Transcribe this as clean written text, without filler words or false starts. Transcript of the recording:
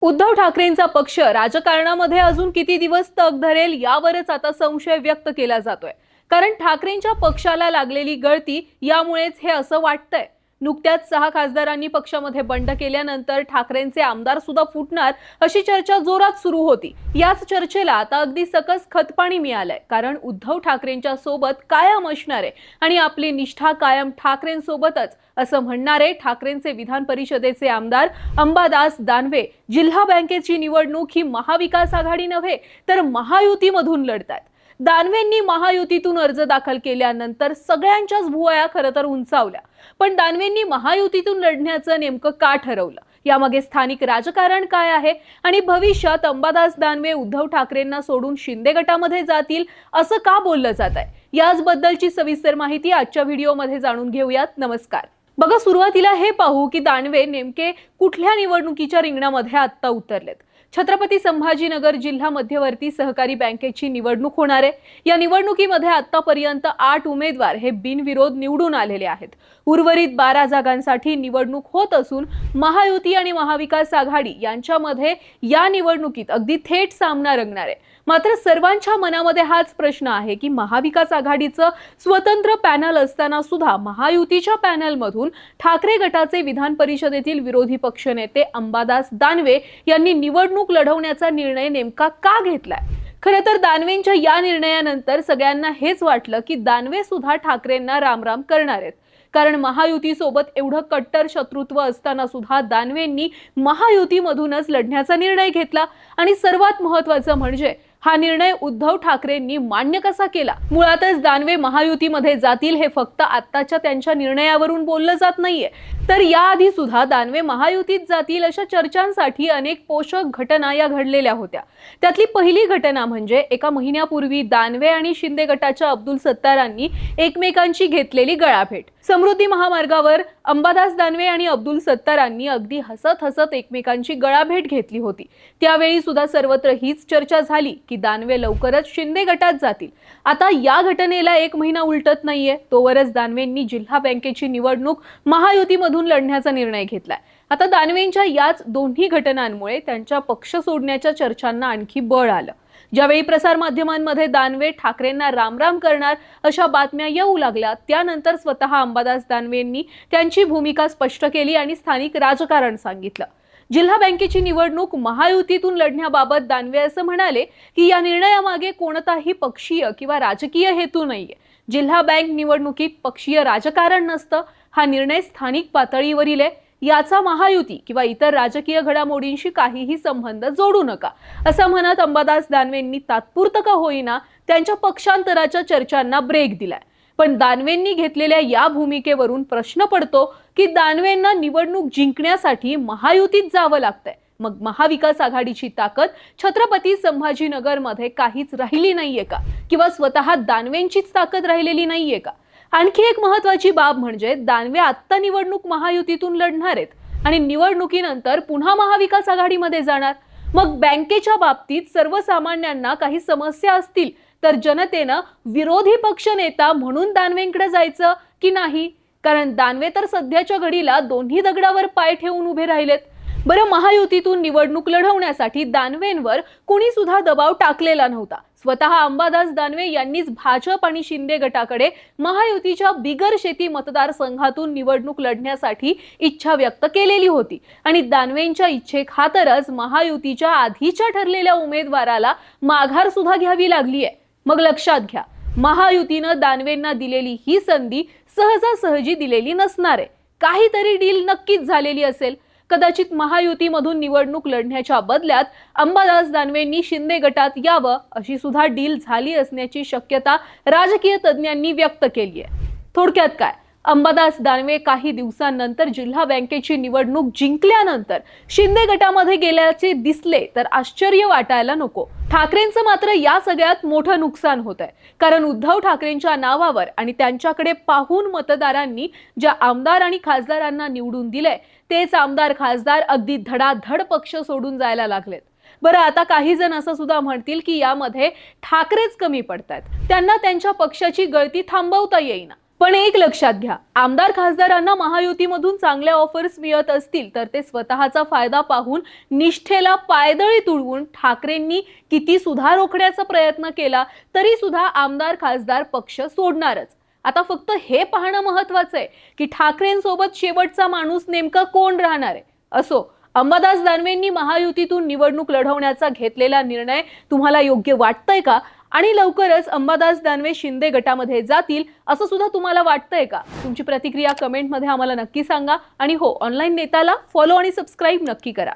उद्धव ठाकरेंचा पक्ष राजकारणामध्ये अजून किती दिवस तग धरेल यावरच आता संशय व्यक्त केला जातोय। कारण ठाकरेंच्या पक्षाला लागलेली गळती यामुळेच हे असं वाटतंय। नुकत्याच 6 खासदारांनी पक्षामध्ये बंड केल्यानंतर ठाकरेंचे आमदार सुद्धा फुटणार अशी चर्चा जोरात सुरू होती। याच चर्चेला आता अगदी सकस खतपाणी मिळालंय। कारण उद्धव ठाकरेंच्या सोबत कायम असणारे आणि आपली निष्ठा कायम ठाकरेंसोबतच असं म्हणणारे ठाकरेंचे विधान परिषदेचे आमदार अंबादास दानवे जिल्हा बँकेची निवडणूक ही महाविकास आघाडी नव्हे तर महायुतीमधून लढतात। दानवेंनी महायुतीतून अर्ज दाखल केल्यानंतर सगळ्यांच्याच भुवया खरं तर उंचावल्या। पण दानवेंनी महायुतीतून लढण्याचं नेमकं का ठरवलं, यामागे स्थानिक राजकारण काय आहे आणि भविष्यात अंबादास दानवे उद्धव ठाकरेंना सोडून शिंदे गटामध्ये जातील असं का बोललं जात आहे, याचबद्दलची सविस्तर माहिती आजच्या व्हिडिओमध्ये जाणून घेऊयात। नमस्कार। बघा, सुरुवातीला हे पाहू की दानवे नेमके कुठल्या निवडणुकीच्या रिंगणामध्ये आता उतरलेत। छत्रपती संभाजीनगर जिल्हा मध्यवर्ती सहकारी बँकेची निवडणूक होणार आहे। या निवडणुकीमध्ये आतापर्यंत 8 उमेदवार हे बिनविरोध निवडून आलेले आहेत। उर्वरित 12 जागांसाठी निवडणूक होत असून महायुती आणि महाविकास आघाडी यांच्यामध्ये या निवडणुकीत अगदी थेट सामना रंगणार आहे। मात्र सर्वांच्या मनामध्ये हाच प्रश्न आहे की महाविकास आघाडीचं स्वतंत्र पॅनल असताना सुद्धा महायुतीच्या पॅनलमधून ठाकरे गटाचे विधान परिषदेतील विरोधी पक्षनेते अंबादास दानवे यांनी निवडणूक लढवण्याचा निर्णय नेमका का घेतलाय। खरं तर दानवेंच्या या निर्णयानंतर सगळ्यांना हेच वाटलं की दानवे सुद्धा ठाकरेंना रामराम करणार आहेत। कारण महायुती सोबत एवढं कट्टर शत्रुत्व असताना सुद्धा दानवेंनी महायुतीमधूनच लढण्याचा निर्णय घेतला। आणि सर्वात महत्त्वाचं म्हणजे हा निर्णय उद्धव ठाकरेंनी मान्य कसा केला। मुळातच दानवे महायुतीमध्ये जातील हे फक्त आत्ताच्या त्यांच्या निर्णयावरून बोललं जात नाहीये, तर याआधी सुद्धा दानवे महायुतीत जातील अशा चर्चांसाठी अनेक पोषक घटना या घडलेल्या होत्या। त्यातली पहिली घटना म्हणजे एका महिन्यापूर्वी दानवे आणि शिंदे गटाच्या अब्दुल सत्तारांनी एकमेकांची घेतलेली गळाभेट। समृद्धी महामार्गावर अंबादास दानवे आणि अब्दुल सत्तारांनी अगदी हसत हसत एकमेकांची गळाभेट घेतली होती। त्यावेळी सुद्धा सर्वत्र हीच चर्चा झाली की दानवे लवकरच शिंदे गटात जातील। आता या घटनेला 1 महिना उलटत नाहीये तोवरच दानवेंनी जिल्हा बँकेची निवडणूक महायुतीमधून लढण्याचा निर्णय घेतलाय। आता दानवेंच्या याच दोन्ही घटनांमुळे त्यांच्या पक्ष सोडण्याच्या चर्चांना आणखी बळ आलं। ज्यावेळी प्रसार माध्यमांमध्ये दानवे ठाकरेंना रामराम करणार अशा बातम्या येऊ लागल्या, त्यानंतर स्वतः अंबादास दानवेंनी त्यांची भूमिका स्पष्ट केली आणि स्थानिक राजकारण सांगितलं। जिल्हा बँकेची निवडणूक महायुतीतून लढण्याबाबत दानवे असं म्हणाले की या निर्णयामागे कोणताही पक्षीय किंवा राजकीय हेतू नाहीये। जिल्हा बँक निवडणुकीत पक्षीय राजकारण नसतं, हा निर्णय स्थानिक पातळीवरील आहे। याचा महायुती किंवा इतर राजकीय घडामोडींशी काहीही संबंध जोडू नका असं म्हणत अंबादास दानवेंनी तात्पुरतं का होईना त्यांच्या पक्षांतराच्या चर्चांना ब्रेक दिलाय। पण दानवेंनी घेतलेल्या या भूमिकेवरून प्रश्न पडतो की दानवेंना निवडणूक जिंकण्यासाठी महायुतीत जावं लागतंय, मग महाविकास आघाडीची ताकद छत्रपती संभाजीनगरमध्ये काहीच राहिली नाहीये का, किंवा स्वतः दानवेंचीच ताकद राहिलेली नाहीये का। आणखी एक महत्त्वाची बाब म्हणजे दानवे आत्ता निवडणूक महायुतीतून लढणार आहेत आणि निवडणुकीनंतर पुन्हा महाविकास आघाडीमध्ये जाणार। मग बँकेच्या बाबतीत सर्वसामान्यांना काही समस्या असतील तर जनतेनं विरोधी पक्ष नेता म्हणून दानवेंकडे जायचं की नाही, कारण दानवे तर सध्याच्या घडीला दोन्ही दगडावर पाय ठेवून उभे राहिलेत। बरं, महायुतीतून निवडणूक लढवण्यासाठी दानवेंवर कोणी सुद्धा दबाव टाकलेला नव्हता। स्वतः अंबादास दानवे यांनीच भाजप आणि शिंदे गटाकडे महायुतीच्या बिगर शेती मतदारसंघातून निवडणूक लढण्यासाठी इच्छा व्यक्त केलेली होती आणि दानवेंच्या इच्छेखातरच महायुतीच्या आधीच्या ठरलेल्या उमेदवाराला माघार सुद्धा घ्यावी लागली आहे। मग लक्षात घ्या, महायुतीनं दानवेंना दिलेली ही संधी सहजासहजी दिलेली नसणार आहे। काहीतरी डील नक्कीच झालेली असेल। कदाचित महायुतीमधून निवडणूक लढण्याच्या बदल्यात अंबादास दानवेंनी शिंदे गटात यावं अशी सुद्धा डील झाली असण्याची शक्यता राजकीय तज्ञांनी व्यक्त केली आहे। थोडक्यात काय, अंबादास दानवे काही दिवसांनंतर जिल्हा बँकेची निवडणूक जिंकल्यानंतर शिंदे गटामध्ये गेल्याचे दिसले तर आश्चर्य वाटायला नको। ठाकरेंचं मात्र या सगळ्यात मोठं नुकसान होत आहे, कारण उद्धव ठाकरेंच्या नावावर आणि त्यांच्याकडे पाहून मतदारांनी ज्या आमदार आणि खासदारांना निवडून दिले तेच आमदार खासदार अगदी धडाधड पक्ष सोडून जायला लागलेत। बरं, आता काही जण असं सुद्धा म्हणतील की यामध्ये ठाकरेच कमी पडतात, त्यांना त्यांच्या पक्षाची गळती थांबवता येईना। पण एक लक्षात घ्या, आमदार खासदारांना महायुतीमधून चांगल्या ऑफर्स मिळत असतील तर ते स्वतःचा फायदा पाहून निष्ठेला पायदळी तुडवून ठाकरेंनी किती सुद्धा रोखण्याचा प्रयत्न केला तरी सुद्धा आमदार खासदार पक्ष सोडणारच. आता फक्त हे पाहणं महत्वाचं आहे की ठाकरेंसोबत शेवटचा माणूस नेमका कोण राहणार आहे. असो, अंबादास दानवेंनी महायुतीतून निवडणूक लढवण्याचा घेतलेला निर्णय तुम्हाला योग्य वाटतंय का? आणि लवकरच अंबादास दानवे शिंदे गटामध्ये जातील असं सुद्धा तुम्हाला वाटतंय का? तुमची प्रतिक्रिया कमेंटमध्ये आम्हाला नक्की सांगा. आणि हो, ऑनलाईन नेताला फॉलो आणि सबस्क्राईब नक्की करा.